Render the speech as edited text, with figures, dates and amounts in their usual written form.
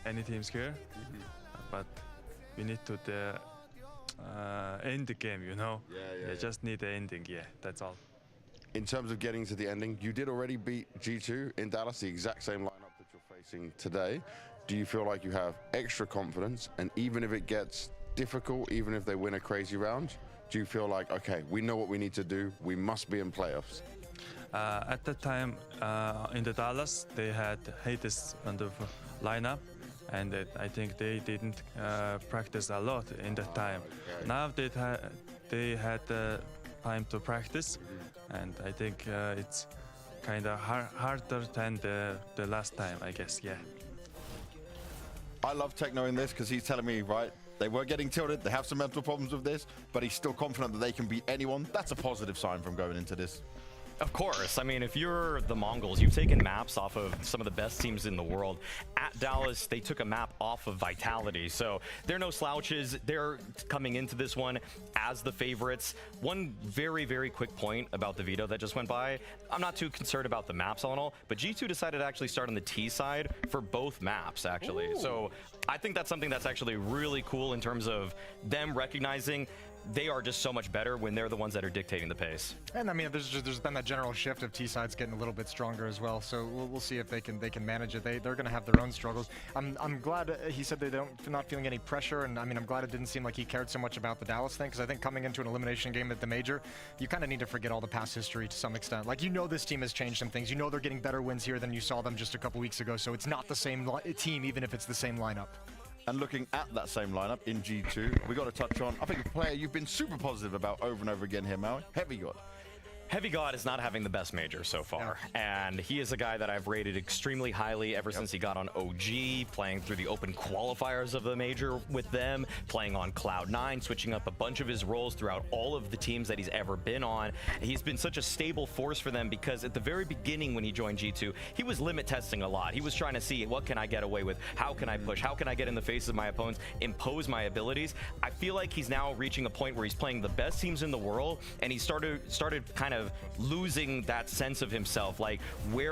any teams here, but we need to end the game, you know? Yeah. Just need the ending, that's all. In terms of getting to the ending, you did already beat G2 in Dallas, the exact same lineup that you're facing today. Do you feel like you have extra confidence, and even if it gets difficult, even if they win a crazy round, do you feel like, okay, we know what we need to do, we must be in playoffs? At that time in the Dallas, they had Hades on the lineup, and I think they didn't practice a lot in that time. Okay. Now they had time to practice, and I think it's kind of harder than the last time, I guess, I love Techno in this because he's telling me, right, they were getting tilted, they have some mental problems with this, but he's still confident that they can beat anyone. That's a positive sign from going into this. Of course. I mean, if you're the Mongols, you've taken maps off of some of the best teams in the world. At Dallas, they took a map off of Vitality, so they're no slouches. They're coming into this one as the favorites. One very, very quick point about the veto that just went by. I'm not too concerned about the maps all in all, but G2 decided to actually start on the T side for both maps, actually. Ooh. So I think that's something that's actually really cool in terms of them recognizing they are just so much better when they're the ones that are dictating the pace. And I mean, there's been that general shift of T-sides getting a little bit stronger as well. So we'll see if they can manage it. They're going to have their own struggles. I'm glad he said they're not feeling any pressure, and I mean, I'm glad it didn't seem like he cared so much about the Dallas thing, because I think coming into an elimination game at the major, you kind of need to forget all the past history to some extent. Like, you know, this team has changed some things. You know, they're getting better wins here than you saw them just a couple weeks ago. So it's not the same team, even if it's the same lineup. And looking at that same lineup in G2, we got to touch on, I think, a player you've been super positive about over and over again here, Maui, Heavy God. Heavy God is not having the best major so far, and he is a guy that I've rated extremely highly ever since he got on OG, playing through the open qualifiers of the major with them, playing on Cloud9, switching up a bunch of his roles throughout all of the teams that he's ever been on. He's been such a stable force for them because at the very beginning when he joined G2, he was limit testing a lot. He was trying to see, what can I get away with? How can I push? How can I get in the face of my opponents, impose my abilities? I feel like he's now reaching a point where he's playing the best teams in the world, and he started kind of losing that sense of himself, like, where